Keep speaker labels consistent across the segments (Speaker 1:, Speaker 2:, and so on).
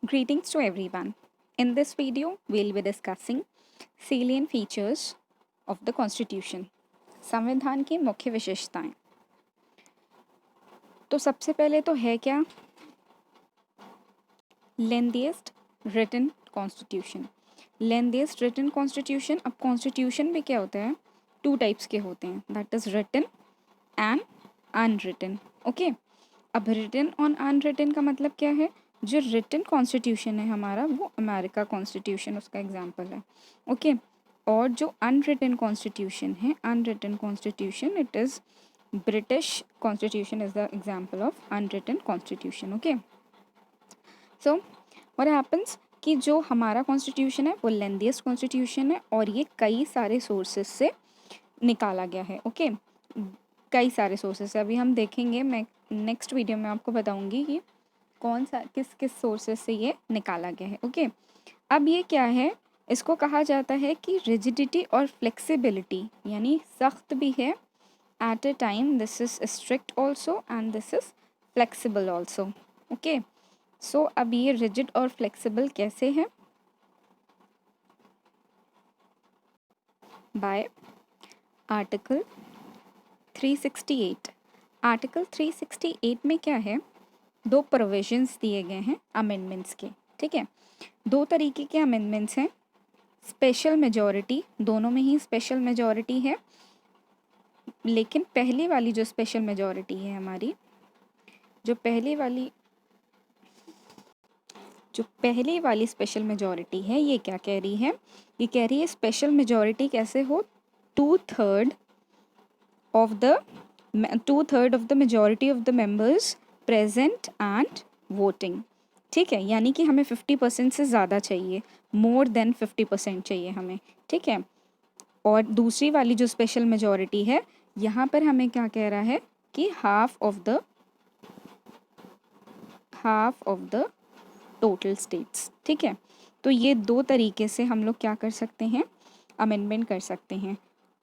Speaker 1: Greetings to everyone. In this video, we'll be discussing salient features of the Constitution. संविधान की मुख्य विशेषताएं। तो सबसे पहले तो है क्या? Lengthiest written constitution. Lengthiest written constitution. अब कॉन्स्टिट्यूशन भी क्या होता है? टू टाइप्स के होते हैं, that is written and unwritten. Okay, अब रिटन और अनरिटन का मतलब क्या है? जो रिटन कॉन्स्टिट्यूशन है हमारा, वो अमेरिका कॉन्स्टिट्यूशन उसका एग्जाम्पल है। ओके, और जो अनरिटन कॉन्स्टिट्यूशन है, unwritten constitution, it is British constitution is the example of unwritten constitution. Okay, so what happens कि जो हमारा कॉन्स्टिट्यूशन है वो लेंथीएस्ट कॉन्स्टिट्यूशन है और ये कई सारे सोर्सेस से निकाला गया है। ओके, कई सारे सोर्सेस से अभी हम देखेंगे। मैं नेक्स्ट वीडियो में आपको बताऊंगी कि कौन सा किस किस सोर्सेस से ये निकाला गया है। ओके, अब ये क्या है? इसको कहा जाता है कि रिजिडिटी और फ्लेक्सिबिलिटी, यानी सख्त भी है at a time, this is strict also and this is flexible also. Okay, so अब ये रिजिड और फ्लेक्सिबल कैसे है? Bye article 368। आर्टिकल 368 में क्या है? दो प्रोविजंस दिए गए हैं अमेंडमेंट्स के। ठीक है, दो तरीके के अमेंडमेंट्स हैं। स्पेशल मेजॉरिटी, दोनों में ही स्पेशल मेजॉरिटी है, लेकिन पहली वाली जो स्पेशल मेजॉरिटी है हमारी, जो पहली वाली स्पेशल मेजॉरिटी है, ये क्या कह रही है? ये कह रही है स्पेशल मेजॉरिटी कैसे हो? Two third of the majority of the members present and voting. ठीक है, यानी कि हमें 50% से ज़्यादा चाहिए, मोर देन 50% चाहिए हमें। ठीक है, और दूसरी वाली जो स्पेशल मेजॉरिटी है, यहाँ पर हमें क्या कह रहा है कि half of the total states. ठीक है, तो ये दो तरीके से हम लोग क्या कर सकते हैं? अमेंडमेंट कर सकते हैं।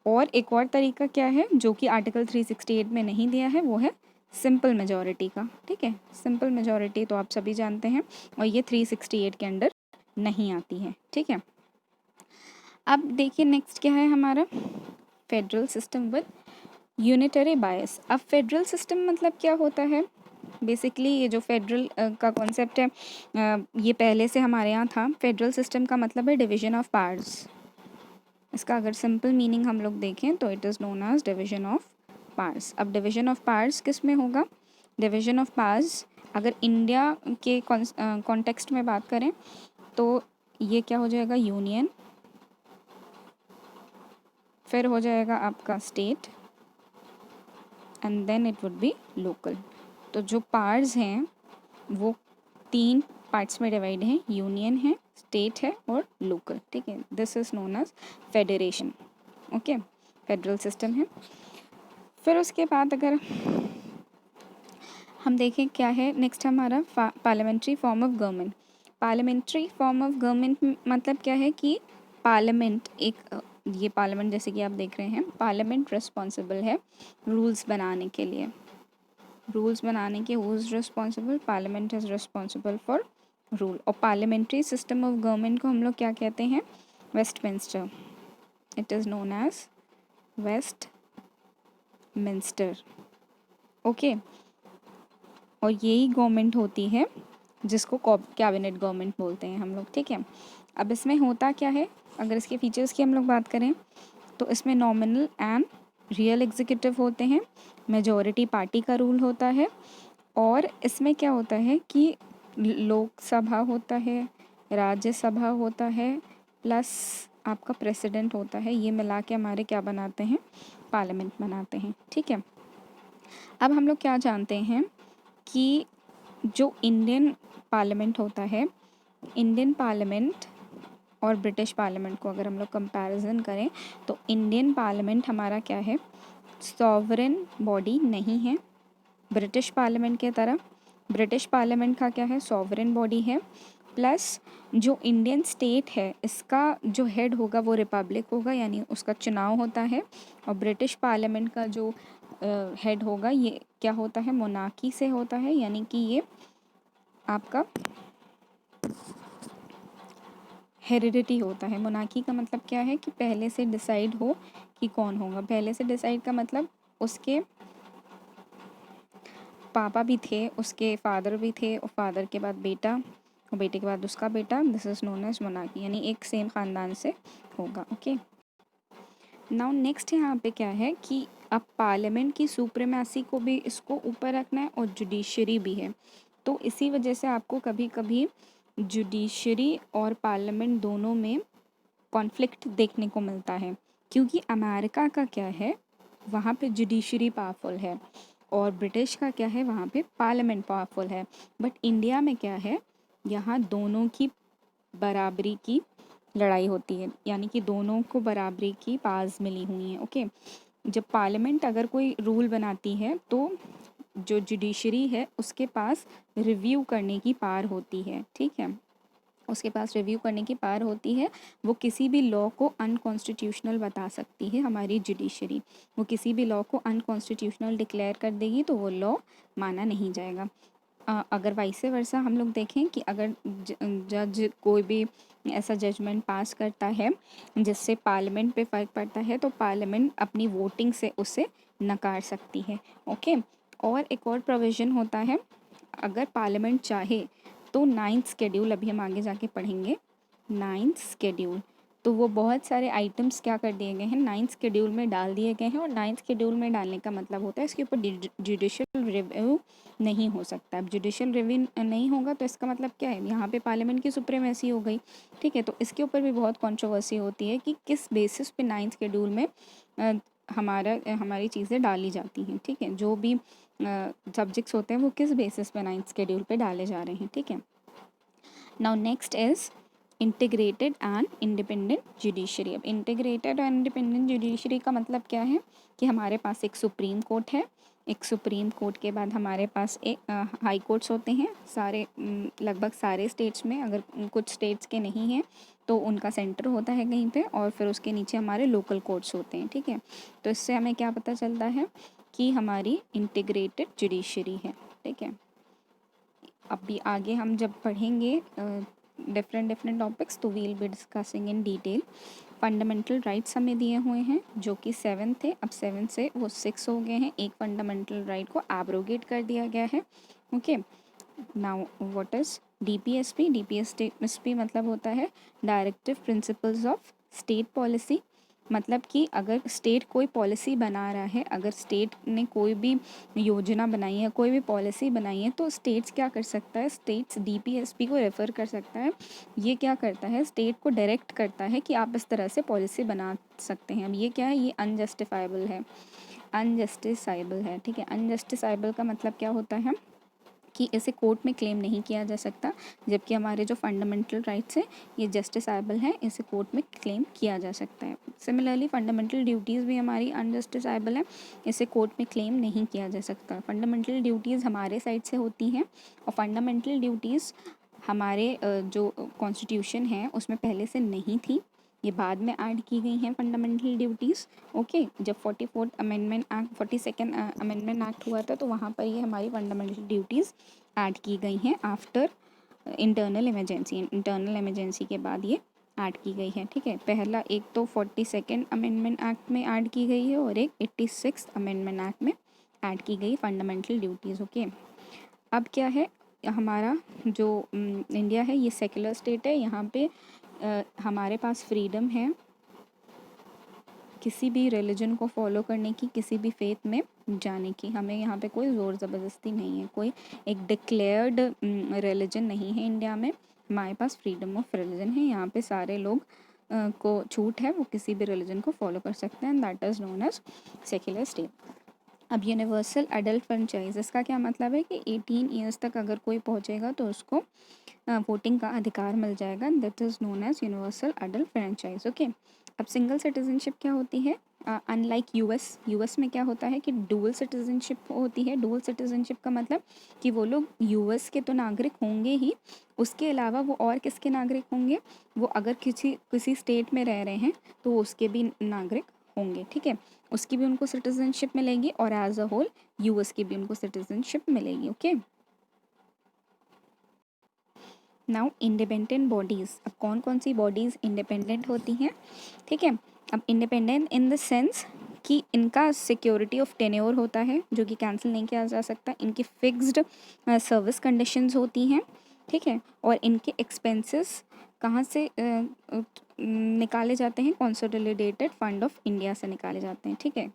Speaker 1: और एक और तरीका क्या है जो कि आर्टिकल 368 में नहीं दिया है, वो है सिंपल मेजॉरिटी का। ठीक है, सिंपल मेजॉरिटी तो आप सभी जानते हैं और ये 368 के अंडर नहीं आती है। ठीक है, अब देखिए नेक्स्ट क्या है हमारा? फेडरल सिस्टम विद यूनिटरी बायस। अब फेडरल सिस्टम मतलब क्या होता है? बेसिकली ये जो फेडरल का कॉन्सेप्ट है, ये पहले से हमारे यहाँ था। फेडरल सिस्टम का मतलब है डिवीजन ऑफ पावर्स। इसका अगर सिंपल मीनिंग हम लोग देखें तो it is known as division of powers. अब डिवीजन ऑफ पावर्स किस में होगा? डिवीजन ऑफ पावर्स अगर इंडिया के कॉन्टेक्स्ट में बात करें तो ये क्या हो जाएगा? यूनियन, फिर हो जाएगा आपका state, and then it would be local. तो जो पार्ट्स हैं वो तीन पार्ट्स में डिवाइड हैं, यूनियन है, स्टेट है और लोकल। ठीक है, this is known as federation. Okay, federal system है। फिर उसके बाद अगर हम देखें क्या है नेक्स्ट हमारा? Parliamentary form of government. Parliamentary form of government मतलब क्या है कि पार्लियामेंट ये पार्लियामेंट जैसे कि आप देख रहे हैं, पार्लियामेंट रिस्पॉन्सिबल है रूल्स बनाने के लिए। रूल्स बनाने के who is responsible? Parliament is responsible for rule. और पार्लियामेंट्री सिस्टम ऑफ गवर्नमेंट को हम लोग क्या कहते हैं? Westminster. It is known as Westminster. Okay, और यही गवर्नमेंट होती है जिसको कैबिनेट गवर्नमेंट बोलते हैं हम लोग। ठीक है, अब इसमें होता क्या है? अगर इसके फीचर्स की हम लोग बात करें तो इसमें नॉमिनल एंड रियल एग्जीक्यूटिव होते हैं, मेजॉरिटी पार्टी का रूल होता है, और इसमें क्या होता है कि लोकसभा होता है, राज्यसभा होता है, प्लस आपका प्रेसिडेंट होता है। ये मिला के हमारे क्या बनाते हैं? पार्लियामेंट बनाते हैं। ठीक है, अब हम लोग क्या जानते हैं कि जो इंडियन पार्लियामेंट होता है, इंडियन पार्लियामेंट और ब्रिटिश पार्लियामेंट को अगर हम लोग कंपैरिजन करें तो इंडियन पार्लियामेंट हमारा क्या है? सॉवरेन बॉडी नहीं है ब्रिटिश पार्लियामेंट के तरह। ब्रिटिश पार्लियामेंट का क्या है? सॉवरेन बॉडी है, प्लस जो इंडियन स्टेट है इसका जो हेड होगा वो रिपब्लिक होगा, यानी उसका चुनाव होता है। और ब्रिटिश पार्लियामेंट का जो हेड होगा ये क्या होता है? मोनार्की से होता है, यानी कि ये आपका हेरिडिटी होता है। मोनार्की का मतलब क्या है कि पहले से डिसाइड हो कि कौन होगा। पहले से डिसाइड का मतलब उसके पापा भी थे, उसके फादर भी थे, और फादर के बाद बेटा, और बेटे के बाद उसका बेटा। This is known as monarchy, यानी एक सेम ख़ानदान से होगा। ओके, नाउ नेक्स्ट यहाँ पे क्या है कि अब पार्लियामेंट की सुप्रीमेसी को भी इसको ऊपर रखना है और जुडिशरी भी है। तो इसी वजह से आपको कभी कभी जुडिशरी और पार्लियामेंट दोनों में कॉन्फ्लिक्ट देखने को मिलता है, क्योंकि अमेरिका का क्या है, वहाँ पे जुडिशरी पावरफुल है, और ब्रिटिश का क्या है, वहाँ पे पार्लियामेंट पावरफुल है। बट इंडिया में क्या है, यहाँ दोनों की बराबरी की लड़ाई होती है, यानी कि दोनों को बराबरी की पावर्स मिली हुई हैं। ओके, जब पार्लियामेंट अगर कोई रूल बनाती है तो जो जुडिशरी है उसके पास रिव्यू करने की पावर होती है। ठीक है, उसके पास रिव्यू करने की पावर होती है। वो किसी भी लॉ को अनकॉन्स्टिट्यूशनल बता सकती है। हमारी जुडिशरी वो किसी भी लॉ को अनकॉन्स्टिट्यूशनल डिक्लेयर कर देगी तो वो लॉ माना नहीं जाएगा। अगर वाइसे वर्सा हम लोग देखें कि अगर जज कोई भी ऐसा जजमेंट पास करता है जिससे पार्लियामेंट पे फ़र्क पड़ता है, तो पार्लियामेंट अपनी वोटिंग से उसे नकार सकती है। ओके, और एक और प्रोविज़न होता है, अगर पार्लियामेंट चाहे तो नाइन्थ स्केड्यूल, अभी हम आगे जाके पढ़ेंगे नाइन्थ स्केड्यूल, तो वो बहुत सारे आइटम्स क्या कर दिए गए हैं, नाइन्थ स्केड्यूल में डाल दिए गए हैं। और नाइन्थ स्केड्यूल में डालने का मतलब होता है इसके ऊपर जुडिशियल रिव्यू नहीं हो सकता। अब जुडिशियल रिव्यू नहीं होगा तो इसका मतलब क्या है, यहाँ पे पार्लियामेंट की सुप्रीमेसी हो गई। ठीक है, तो इसके ऊपर भी बहुत कंट्रोवर्सी होती है कि किस बेसिस पे नाइन्थ शेड्यूल में हमारी चीज़ें डाली जाती हैं। ठीक है, जो भी सब्जेक्ट्स होते हैं वो किस बेसिस पे नाइन्थ शेड्यूल पे डाले जा रहे हैं। ठीक है, now next is integrated and independent judiciary. अब इंटीग्रेटेड और इंडिपेंडेंट जुडिशरी का मतलब क्या है कि हमारे पास एक सुप्रीम कोर्ट है, एक सुप्रीम कोर्ट के बाद हमारे पास एक हाई कोर्ट्स होते हैं सारे, लगभग सारे स्टेट्स में। अगर कुछ स्टेट्स के नहीं हैं तो उनका सेंटर होता है कहीं पे, और फिर उसके नीचे हमारे लोकल कोर्ट्स होते हैं। ठीक है, तो इससे हमें क्या पता चलता है कि हमारी इंटीग्रेटेड जुडिशरी है। ठीक है, अभी आगे हम जब पढ़ेंगे डिफरेंट टॉपिक्स तो will be discussing in detail. Fundamental rights हमें दिए हुए हैं जो कि 7 थे, अब 7 से वो 6 हो गए हैं। एक फंडामेंटल राइट को एब्रोगेट कर दिया गया है। Okay, now what is DPSP? DPSP मतलब होता है directive principles of state policy. मतलब कि अगर स्टेट कोई पॉलिसी बना रहा है, अगर स्टेट ने कोई भी योजना बनाई है, कोई भी पॉलिसी बनाई है, तो स्टेट्स क्या कर सकता है, स्टेट्स डीपीएसपी को रेफ़र कर सकता है। ये क्या करता है, स्टेट को डायरेक्ट करता है कि आप इस तरह से पॉलिसी बना सकते हैं। अब ये क्या है, ये अनजस्टिफाइबल है, अनजस्टिसाइबल है। ठीक है, अनजस्टिसाइबल का मतलब क्या होता है कि इसे कोर्ट में क्लेम नहीं किया जा सकता, जबकि हमारे जो फंडामेंटल राइट्स हैं ये जस्टिसाइबल हैं, इसे कोर्ट में क्लेम किया जा सकता है। सिमिलरली फंडामेंटल ड्यूटीज़ भी हमारी अनजस्टिसाइबल है, इसे कोर्ट में क्लेम नहीं किया जा सकता। फंडामेंटल ड्यूटीज़ हमारे साइड से होती हैं, और फंडामेंटल ड्यूटीज़ हमारे जो कॉन्स्टिट्यूशन है उसमें पहले से नहीं थी, ये बाद में ऐड की गई हैं फंडामेंटल ड्यूटीज़। ओके, जब 44th amendment act 42nd amendment act हुआ था तो वहाँ पर ये हमारी फंडामेंटल ड्यूटीज़ ऐड की गई हैं आफ्टर इंटरनल इमरजेंसी के बाद ये ऐड की गई है। ठीक है, पहला एक तो 42nd अमेंडमेंट एक्ट में ऐड की गई है और एक 86th अमेंडमेंट एक्ट में ऐड की गई फंडामेंटल ड्यूटीज़। ओके, अब क्या है, हमारा जो इंडिया है ये सेक्युलर स्टेट है, यहाँ पे हमारे पास फ्रीडम है किसी भी रिलीजन को फॉलो करने की, किसी भी फेथ में जाने की। हमें यहाँ पे कोई ज़ोर ज़बरदस्ती नहीं है, कोई एक डिक्लेयर्ड रिलीजन नहीं है इंडिया में। हमारे पास फ्रीडम ऑफ रिलीजन है, यहाँ पे सारे लोग को छूट है, वो किसी भी रिलीजन को फॉलो कर सकते हैं, that is known as secular state. अब यूनिवर्सल एडल्ट फ्रेंचाइज, इसका क्या मतलब है कि 18 ईयर्स तक अगर कोई पहुँचेगा तो उसको वोटिंग का अधिकार मिल जाएगा, that is known as universal adult franchise. Okay, अब सिंगल सिटीजनशिप क्या होती है, अनलाइक यूएस में क्या होता है कि डुअल सिटीजनशिप होती है। डुअल सिटीजनशिप का मतलब कि वो लोग यूएस के तो नागरिक होंगे ही, उसके अलावा वो और किसके नागरिक होंगे, वो अगर किसी स्टेट में रह रहे हैं तो वो उसके भी नागरिक होंगे। ठीक है, उसकी भी उनको सिटीजनशिप मिलेगी और एज अ होल यूएस की भी उनको सिटीजनशिप मिलेगी। ओके, नाउ इंडिपेंडेंट बॉडीज़, अब कौन कौन सी बॉडीज़ इंडिपेंडेंट होती हैं, ठीक है। अब इंडिपेंडेंट इन द सेंस कि इनका सिक्योरिटी ऑफ टेन्योर होता है जो कि कैंसिल नहीं किया जा सकता, इनकी फिक्स्ड सर्विस कंडीशंस होती हैं, ठीक है, और इनके एक्सपेंसेस कहाँ से निकाले जाते हैं, कंसोलिडेटेड फंड ऑफ इंडिया से निकाले जाते हैं, ठीक है।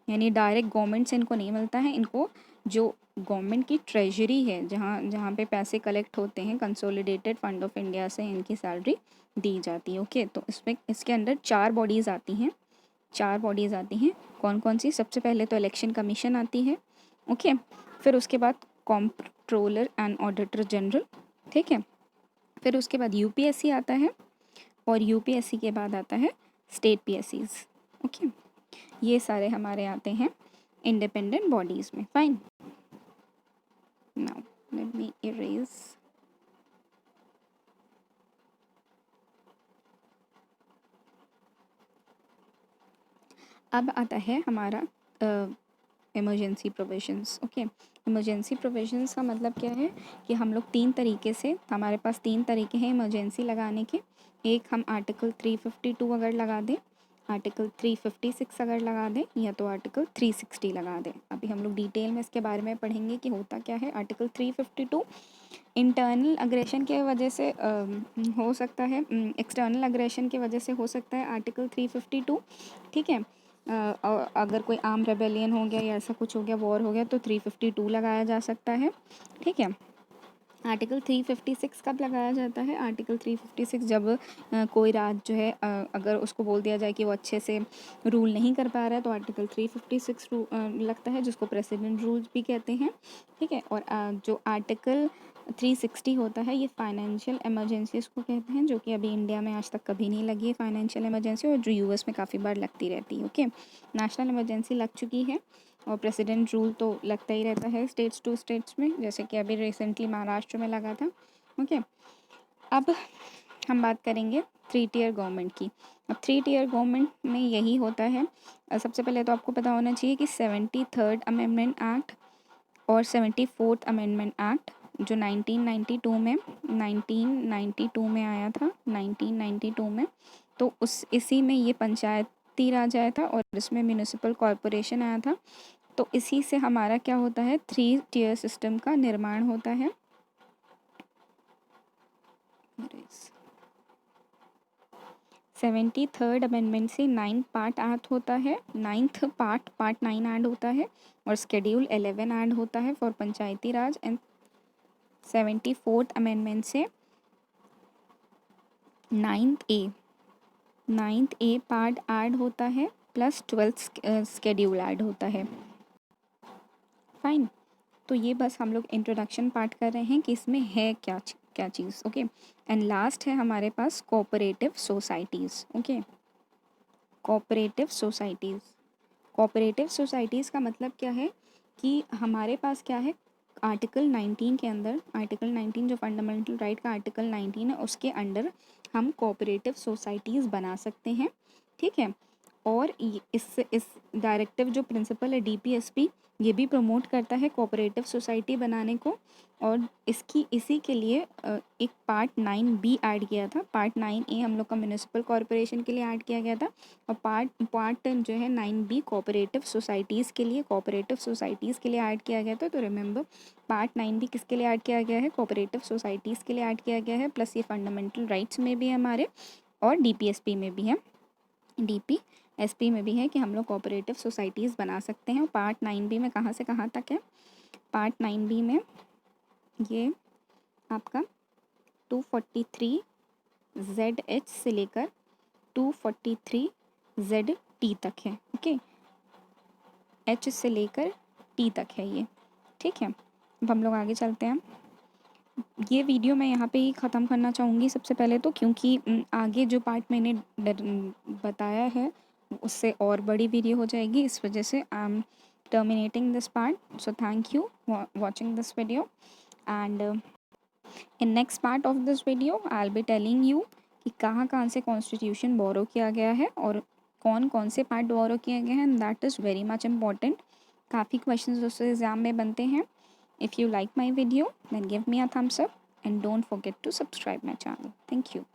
Speaker 1: यानी डायरेक्ट गवर्नमेंट से इनको नहीं मिलता है, इनको जो गवर्नमेंट की ट्रेजरी है, जहाँ जहाँ पे पैसे कलेक्ट होते हैं, कंसोलिडेटेड फंड ऑफ इंडिया से इनकी सैलरी दी जाती है, ओके। तो इसमें इसके अंदर 4 बॉडीज़ आती हैं, 4 बॉडीज़ आती हैं। कौन कौन सी? सबसे पहले तो इलेक्शन कमीशन आती है, ओके। फिर उसके बाद कॉम्प्ट्रोलर एंड ऑडिटर जनरल, ठीक है। फिर उसके बाद यूपीएससी आता है, और यूपीएससी के बाद आता है स्टेट पीएससीज, ओके। ये सारे हमारे आते हैं इंडिपेंडेंट बॉडीज़ में, fine. Now let me erase. अब आता है हमारा emergency provisions, okay. Emergency provisions का मतलब क्या है कि हम लोग 3 तरीके से, हमारे पास 3 तरीके हैं इमरजेंसी लगाने के। एक, हम आर्टिकल 352 अगर लगा दें, आर्टिकल 356 अगर लगा दें, या तो आर्टिकल 360 लगा दें। अभी हम लोग डिटेल में इसके बारे में पढ़ेंगे कि होता क्या है। आर्टिकल 352 इंटरनल अग्रेशन के वजह से हो सकता है, एक्सटर्नल अग्रेशन की वजह से हो सकता है आर्टिकल 352, ठीक है। अगर कोई आर्म रेबेलियन हो गया या ऐसा कुछ हो गया, वॉर हो गया, तो 352 लगाया जा सकता है, ठीक है। आर्टिकल 356 कब लगाया जाता है? आर्टिकल 356 जब कोई राज्य जो है, अगर उसको बोल दिया जाए कि वो अच्छे से रूल नहीं कर पा रहा है, तो आर्टिकल 356 लगता है, जिसको प्रेसिडेंट रूल्स भी कहते हैं, ठीक है। और जो आर्टिकल 360 होता है, ये फाइनेंशियल इमरजेंसीज को कहते हैं, जो कि अभी इंडिया में आज तक कभी नहीं लगी है फाइनेंशियल इमरजेंसी, और जो यूएस में काफ़ी बार लगती रहती है, ओके। नेशनल इमरजेंसी लग चुकी है, और प्रेसिडेंट रूल तो लगता ही रहता है स्टेट्स टू स्टेट्स में, जैसे कि अभी रिसेंटली महाराष्ट्र में लगा था, ओके। अब हम बात करेंगे 3 टियर गवर्नमेंट की। अब 3 टियर गवर्नमेंट में यही होता है। सबसे पहले तो आपको पता होना चाहिए कि 73rd अमेंडमेंट एक्ट और 74th अमेंडमेंट एक्ट जो 1992 में आया था, 1992 में, तो इसी में ये पंचायती राज आया था, और इसमें म्यूनिसिपल कॉरपोरेशन आया था। तो इसी से हमारा क्या होता है, 3 टियर सिस्टम का निर्माण होता है। 73rd अमेंडमेंट से 9 पार्ट ऐड होता है, 9th पार्ट 9 ऐड होता है, और स्केड्यूल 11 ऐड होता है for Panchayati Raj. And 74th amendment से 9th ए पार्ट ऐड होता है, प्लस 12th स्केड्यूल ऐड होता है, फाइन। तो ये बस हम लोग इंट्रोडक्शन पार्ट कर रहे हैं कि इसमें है क्या क्या चीज़, ओके। एंड लास्ट है हमारे पास cooperative societies, okay. Cooperative societies, cooperative societies का मतलब क्या है कि हमारे पास क्या है, आर्टिकल 19 के अंदर, आर्टिकल 19 जो फंडामेंटल राइट का आर्टिकल 19 है, उसके अंडर हम कोऑपरेटिव सोसाइटीज़ बना सकते हैं, ठीक है। और इस डायरेक्टिव जो प्रिंसिपल है डीपीएसपी, ये भी प्रमोट करता है कोऑपरेटिव सोसाइटी बनाने को। और इसी के लिए एक पार्ट 9B ऐड किया था। पार्ट 9A हम लोग का म्यूनिसिपल कॉरपोरेशन के लिए ऐड किया गया था, और पार्ट जो है 9B कोऑपरेटिव सोसाइटीज़ के लिए, ऐड किया गया था। तो रिमेंबर, पार्ट 9B किसके लिए ऐड किया गया है? कोऑपरेटिव सोसाइटीज़ के लिए ऐड किया गया है, प्लस ये फंडामेंटल राइट्स में भी है हमारे, और डीपीएसपी में भी है, डीपीएसपी में भी है कि हम लोग कोऑपरेटिव सोसाइटीज़ बना सकते हैं। पार्ट 9B में कहाँ से कहाँ तक है? पार्ट 9B में ये आपका 243ZH से लेकर 243ZT तक है, ओके। H से लेकर T तक है ये, ठीक है। अब हम लोग आगे चलते हैं। ये वीडियो मैं यहाँ पे ही ख़त्म करना चाहूँगी सबसे पहले तो, क्योंकि आगे जो पार्ट मैंने बताया है उससे और बड़ी वीडियो हो जाएगी, इस वजह से I am terminating this part. So thank you watching this video, and in next part of this video I will be telling you कि कहाँ कहाँ से कॉन्स्टिट्यूशन बोरो किया गया है, और कौन कौन से पार्ट बोरो किए गए हैं, that is very much important. काफ़ी क्वेश्चंस उससे एग्ज़ाम में बनते हैं। If you like my video, then give me a thumbs up and don't forget to subscribe my channel. Thank you.